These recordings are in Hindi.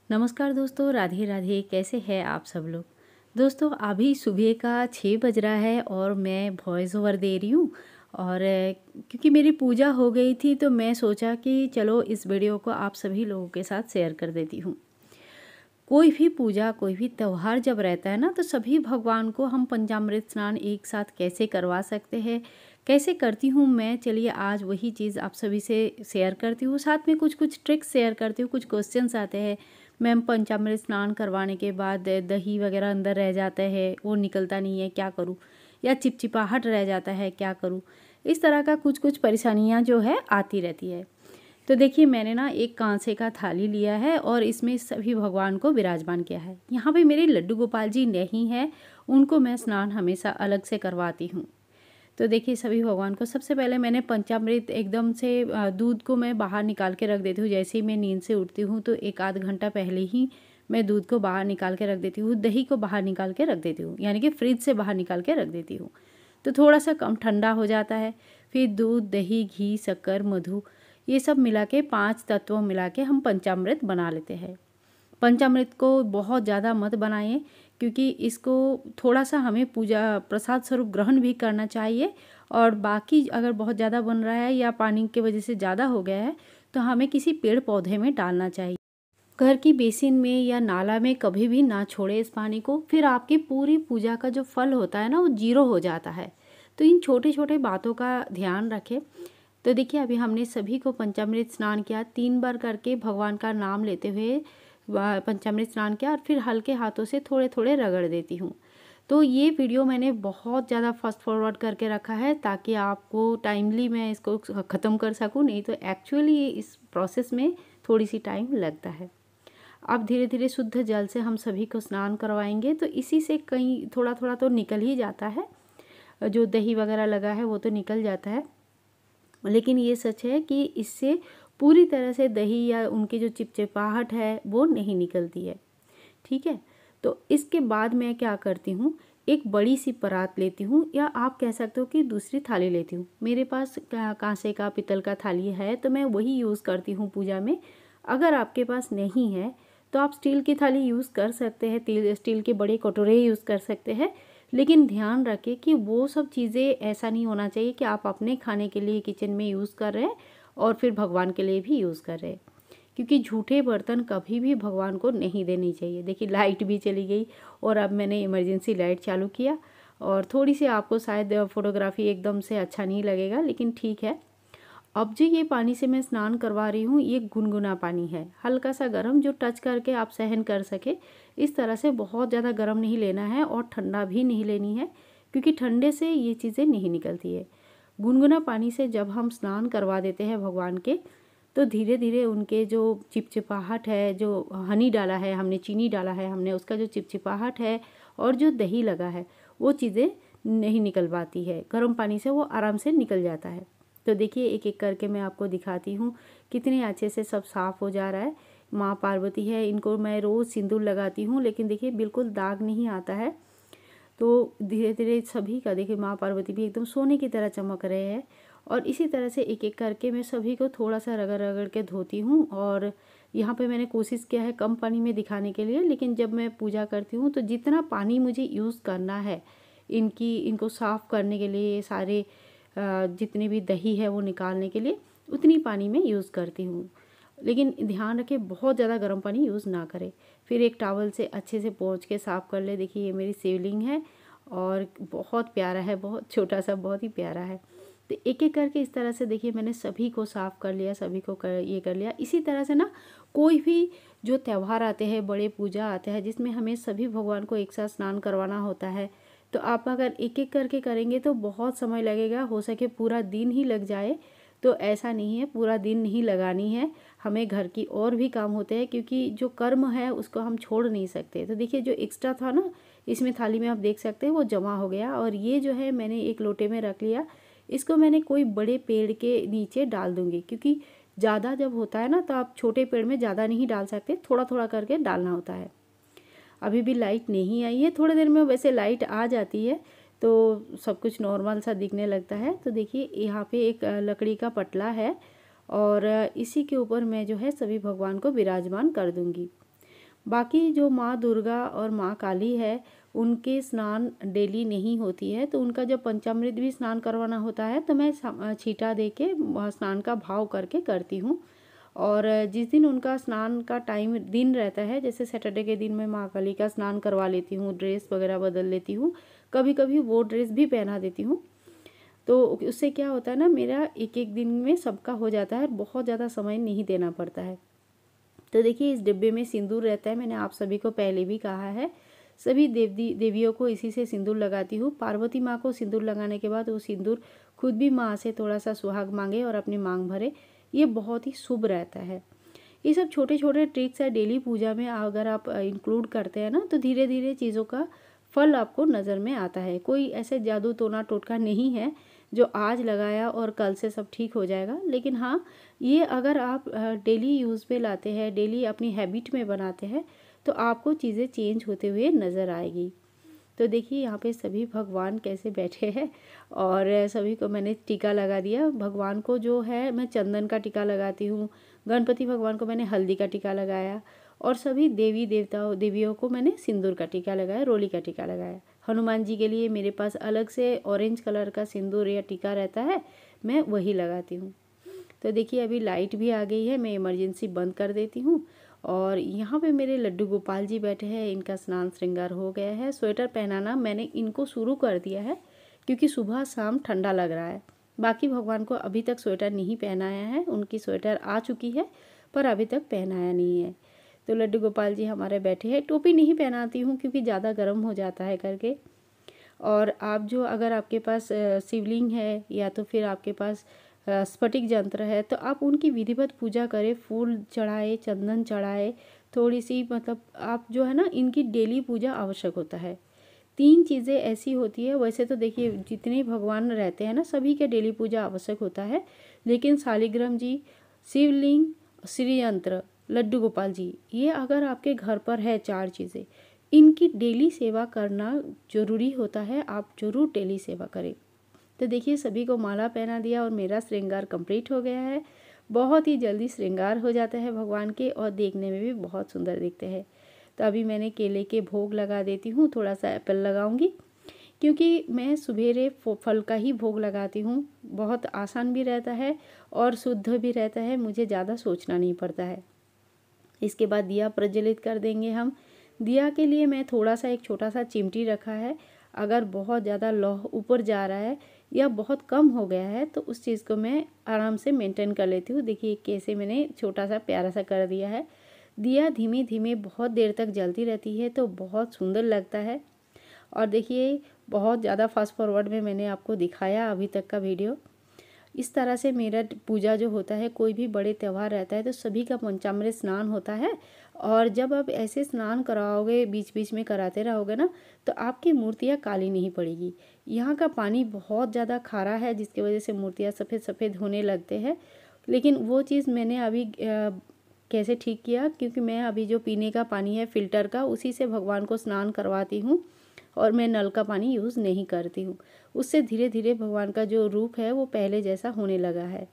नमस्कार दोस्तों, राधे राधे। कैसे हैं आप सब लोग। दोस्तों अभी सुबह का 6 बज रहा है और मैं वॉइस ओवर दे रही हूँ। और क्योंकि मेरी पूजा हो गई थी तो मैं सोचा कि चलो इस वीडियो को आप सभी लोगों के साथ शेयर कर देती हूँ। कोई भी पूजा, कोई भी त्यौहार जब रहता है ना, तो सभी भगवान को हम पंचामृत स्नान एक साथ कैसे करवा सकते हैं, कैसे करती हूँ मैं। चलिए आज वही चीज़ आप सभी से शेयर करती हूँ, साथ में कुछ कुछ ट्रिक्स शेयर करती हूँ। कुछ क्वेश्चंस आते हैं, मैम पंचामृत स्नान करवाने के बाद दही वगैरह अंदर रह जाता है, वो निकलता नहीं है, क्या करूँ, या चिपचिपाहट रह जाता है, क्या करूँ। इस तरह का कुछ कुछ परेशानियाँ जो है आती रहती है। तो देखिए मैंने ना एक कांसे का थाली लिया है और इसमें सभी भगवान को विराजमान किया है। यहाँ पे मेरे लड्डू गोपाल जी नहीं है, उनको मैं स्नान हमेशा अलग से करवाती हूँ। तो देखिए सभी भगवान को सबसे पहले मैंने पंचामृत एकदम से दूध को मैं बाहर निकाल के रख देती हूँ। जैसे ही मैं नींद से उठती हूँ तो एक आध घंटा पहले ही मैं दूध को बाहर निकाल के रख देती हूँ, दही को बाहर निकाल के रख देती हूँ, यानी कि फ्रिज से बाहर निकाल के रख देती हूँ। तो थोड़ा सा कम ठंडा हो जाता है। फिर दूध, दही, घी, शक्कर, मधु, ये सब मिला के 5 तत्वों मिला के हम पंचामृत बना लेते हैं। पंचामृत को बहुत ज़्यादा मत बनाएं, क्योंकि इसको थोड़ा सा हमें पूजा प्रसाद स्वरूप ग्रहण भी करना चाहिए। और बाकी अगर बहुत ज़्यादा बन रहा है या पानी की वजह से ज़्यादा हो गया है तो हमें किसी पेड़ पौधे में डालना चाहिए। घर की बेसिन में या नाला में कभी भी ना छोड़े इस पानी को, फिर आपकी पूरी पूजा का जो फल होता है ना वो जीरो हो जाता है। तो इन छोटे छोटे बातों का ध्यान रखें। तो देखिए अभी हमने सभी को पंचामृत स्नान किया, 3 बार करके भगवान का नाम लेते हुए पंचामृत स्नान किया और फिर हल्के हाथों से थोड़े थोड़े रगड़ देती हूँ। तो ये वीडियो मैंने बहुत ज़्यादा फास्ट फॉरवर्ड करके रखा है ताकि आपको टाइमली मैं इसको ख़त्म कर सकूँ, नहीं तो एक्चुअली इस प्रोसेस में थोड़ी सी टाइम लगता है। अब धीरे धीरे शुद्ध जल से हम सभी को स्नान करवाएंगे तो इसी से कहीं थोड़ा थोड़ा तो निकल ही जाता है, जो दही वगैरह लगा है वो तो निकल जाता है। लेकिन ये सच है कि इससे पूरी तरह से दही या उनकी जो चिपचिपाहट है वो नहीं निकलती है। ठीक है, तो इसके बाद मैं क्या करती हूँ, एक बड़ी सी परात लेती हूँ, या आप कह सकते हो कि दूसरी थाली लेती हूँ। मेरे पास कांसे का, पीतल का थाली है तो मैं वही यूज़ करती हूँ पूजा में। अगर आपके पास नहीं है तो आप स्टील की थाली यूज़ कर सकते हैं, स्टील के बड़े कटोरे यूज़ कर सकते हैं। लेकिन ध्यान रखें कि वो सब चीज़ें ऐसा नहीं होना चाहिए कि आप अपने खाने के लिए किचन में यूज़ कर रहे हैं और फिर भगवान के लिए भी यूज़ कर रहे हैं, क्योंकि झूठे बर्तन कभी भी भगवान को नहीं देनी चाहिए। देखिए लाइट भी चली गई और अब मैंने इमरजेंसी लाइट चालू किया, और थोड़ी सी आपको शायद फोटोग्राफी एकदम से अच्छा नहीं लगेगा, लेकिन ठीक है। अब जो ये पानी से मैं स्नान करवा रही हूँ ये गुनगुना पानी है, हल्का सा गर्म, जो टच करके आप सहन कर सके इस तरह से। बहुत ज़्यादा गर्म नहीं लेना है और ठंडा भी नहीं लेनी है, क्योंकि ठंडे से ये चीज़ें नहीं निकलती है। गुनगुना पानी से जब हम स्नान करवा देते हैं भगवान के, तो धीरे धीरे उनके जो चिपचिपाहट है, जो हनी डाला है हमने, चीनी डाला है हमने, उसका जो चिपचिपाहट है और जो दही लगा है वो चीज़ें नहीं निकल पाती है। गर्म पानी से वो आराम से निकल जाता है। तो देखिए एक एक करके मैं आपको दिखाती हूँ कितने अच्छे से सब साफ़ हो जा रहा है। माँ पार्वती है, इनको मैं रोज़ सिंदूर लगाती हूँ, लेकिन देखिए बिल्कुल दाग नहीं आता है। तो धीरे धीरे सभी का देखिए, माँ पार्वती भी एकदम सोने की तरह चमक रहे हैं। और इसी तरह से एक एक करके मैं सभी को थोड़ा सा रगड़ रगड़ के धोती हूँ। और यहाँ पे मैंने कोशिश किया है कम पानी में दिखाने के लिए, लेकिन जब मैं पूजा करती हूँ तो जितना पानी मुझे यूज़ करना है इनको साफ़ करने के लिए, सारे जितनी भी दही है वो निकालने के लिए, उतनी पानी में यूज़ करती हूँ। लेकिन ध्यान रखें बहुत ज़्यादा गर्म पानी यूज़ ना करें। फिर एक टॉवल से अच्छे से पोंछ के साफ़ कर ले। देखिए ये मेरी शिवलिंग है और बहुत प्यारा है, बहुत छोटा सा, बहुत ही प्यारा है। तो एक एक करके इस तरह से देखिए मैंने सभी को साफ़ कर लिया, सभी को ये कर लिया। इसी तरह से ना कोई भी जो त्यौहार आते हैं, बड़े पूजा आते हैं जिसमें हमें सभी भगवान को एक साथ स्नान करवाना होता है, तो आप अगर एक एक करके करेंगे तो बहुत समय लगेगा, हो सके पूरा दिन ही लग जाए। तो ऐसा नहीं है, पूरा दिन नहीं लगानी है, हमें घर की और भी काम होते हैं, क्योंकि जो कर्म है उसको हम छोड़ नहीं सकते। तो देखिए जो एक्स्ट्रा था ना, इसमें थाली में आप देख सकते हैं वो जमा हो गया, और ये जो है मैंने एक लोटे में रख लिया। इसको मैंने कोई बड़े पेड़ के नीचे डाल दूँगी, क्योंकि ज़्यादा जब होता है ना तो आप छोटे पेड़ में ज़्यादा नहीं डाल सकते, थोड़ा थोड़ा करके डालना होता है। अभी भी लाइट नहीं आई है, थोड़ी देर में वैसे लाइट आ जाती है तो सब कुछ नॉर्मल सा दिखने लगता है। तो देखिए यहाँ पे एक लकड़ी का पटला है और इसी के ऊपर मैं जो है सभी भगवान को विराजमान कर दूंगी। बाकी जो माँ दुर्गा और माँ काली है उनके स्नान डेली नहीं होती है, तो उनका जब पंचामृत भी स्नान करवाना होता है तो मैं छीटा दे के स्नान का भाव करके करती हूँ। और जिस दिन उनका स्नान का टाइम दिन रहता है, जैसे सैटरडे के दिन मैं माँ काली का स्नान करवा लेती हूँ, ड्रेस वगैरह बदल लेती हूँ, कभी कभी वो ड्रेस भी पहना देती हूँ। तो उससे क्या होता है ना, मेरा एक एक दिन में सबका हो जाता है, बहुत ज़्यादा समय नहीं देना पड़ता है। तो देखिए इस डिब्बे में सिंदूर रहता है, मैंने आप सभी को पहले भी कहा है। सभी देवियों को इसी से सिंदूर लगाती हूँ। पार्वती माँ को सिंदूर लगाने के बाद वो सिंदूर खुद भी माँ से थोड़ा सा सुहाग मांगे और अपनी मांग भरे, ये बहुत ही शुभ रहता है। ये सब छोटे छोटे ट्रिक्स है, डेली पूजा में अगर आप इंक्लूड करते हैं ना तो धीरे धीरे चीज़ों का फल आपको नज़र में आता है। कोई ऐसे जादू टोना टोटका नहीं है जो आज लगाया और कल से सब ठीक हो जाएगा। लेकिन हाँ, ये अगर आप डेली यूज़ पे लाते हैं, डेली अपनी हैबिट में बनाते हैं, तो आपको चीज़ें चेंज होते हुए नज़र आएगी। तो देखिए यहाँ पे सभी भगवान कैसे बैठे हैं और सभी को मैंने टीका लगा दिया। भगवान को जो है मैं चंदन का टीका लगाती हूँ, गणपति भगवान को मैंने हल्दी का टीका लगाया और सभी देवी देवियों को मैंने सिंदूर का टीका लगाया, रोली का टीका लगाया। हनुमान जी के लिए मेरे पास अलग से ऑरेंज कलर का सिंदूर या टीका रहता है, मैं वही लगाती हूँ। तो देखिए अभी लाइट भी आ गई है, मैं इमरजेंसी बंद कर देती हूँ। और यहाँ पे मेरे लड्डू गोपाल जी बैठे हैं, इनका स्नान श्रृंगार हो गया है। स्वेटर पहनाना मैंने इनको शुरू कर दिया है क्योंकि सुबह शाम ठंडा लग रहा है। बाकी भगवान को अभी तक स्वेटर नहीं पहनाया है, उनकी स्वेटर आ चुकी है पर अभी तक पहनाया नहीं है। तो लड्डू गोपाल जी हमारे बैठे हैं। टोपी नहीं पहनाती हूँ क्योंकि ज़्यादा गर्म हो जाता है करके। और आप जो अगर आपके पास शिवलिंग है या तो फिर आपके पास स्फटिक यंत्र है तो आप उनकी विधिवत पूजा करें, फूल चढ़ाए, चंदन चढ़ाए, थोड़ी सी मतलब आप जो है ना, इनकी डेली पूजा आवश्यक होता है। 3 चीज़ें ऐसी होती है, वैसे तो देखिए जितने भगवान रहते हैं ना सभी के डेली पूजा आवश्यक होता है, लेकिन शालिग्राम जी, शिवलिंग, श्री यंत्र, लड्डू गोपाल जी, ये अगर आपके घर पर है 4 चीज़ें, इनकी डेली सेवा करना जरूरी होता है। आप जरूर डेली सेवा करें। तो देखिए सभी को माला पहना दिया और मेरा श्रृंगार कंप्लीट हो गया है। बहुत ही जल्दी श्रृंगार हो जाता है भगवान के और देखने में भी बहुत सुंदर दिखते हैं। तो अभी मैंने केले के भोग लगा देती हूँ, थोड़ा सा एप्पल लगाऊंगी क्योंकि मैं सुबेरे फल का ही भोग लगाती हूँ। बहुत आसान भी रहता है और शुद्ध भी रहता है, मुझे ज़्यादा सोचना नहीं पड़ता है। इसके बाद दिया प्रज्वलित कर देंगे हम। दिया के लिए मैं थोड़ा सा एक छोटा सा चिमटी रखा है। अगर बहुत ज़्यादा लौह ऊपर जा रहा है या बहुत कम हो गया है तो उस चीज़ को मैं आराम से मेंटेन कर लेती हूँ। देखिए कैसे मैंने छोटा सा प्यारा सा कर दिया है। दिया धीमे धीमे बहुत देर तक जलती रहती है तो बहुत सुंदर लगता है। और देखिए बहुत ज़्यादा फास्ट फॉरवर्ड में मैंने आपको दिखाया अभी तक का वीडियो। इस तरह से मेरा पूजा जो होता है, कोई भी बड़े त्यौहार रहता है तो सभी का पंचामृत स्नान होता है। और जब आप ऐसे स्नान कराओगे, बीच बीच में कराते रहोगे ना, तो आपकी मूर्तियाँ काली नहीं पड़ेगी। यहाँ का पानी बहुत ज़्यादा खारा है जिसकी वजह से मूर्तियाँ सफ़ेद सफ़ेद होने लगते हैं। लेकिन वो चीज़ मैंने अभी कैसे ठीक किया, क्योंकि मैं अभी जो पीने का पानी है फ़िल्टर का, उसी से भगवान को स्नान करवाती हूँ और मैं नल का पानी यूज़ नहीं करती हूँ। उससे धीरे धीरे भगवान का जो रूप है वो पहले जैसा होने लगा है।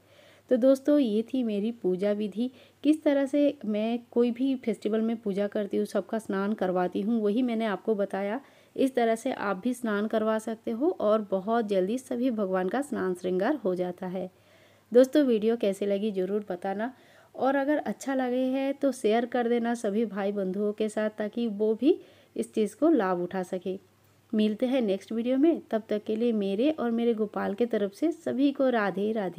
तो दोस्तों ये थी मेरी पूजा विधि। किस तरह से मैं कोई भी फेस्टिवल में पूजा करती हूँ, सबका स्नान करवाती हूँ, वही मैंने आपको बताया। इस तरह से आप भी स्नान करवा सकते हो और बहुत जल्दी सभी भगवान का स्नान श्रृंगार हो जाता है। दोस्तों वीडियो कैसे लगी ज़रूर बताना, और अगर अच्छा लगे है तो शेयर कर देना सभी भाई बंधुओं के साथ ताकि वो भी इस चीज़ को लाभ उठा सके। मिलते हैं नेक्स्ट वीडियो में, तब तक के लिए मेरे और मेरे गोपाल के तरफ से सभी को राधे राधे।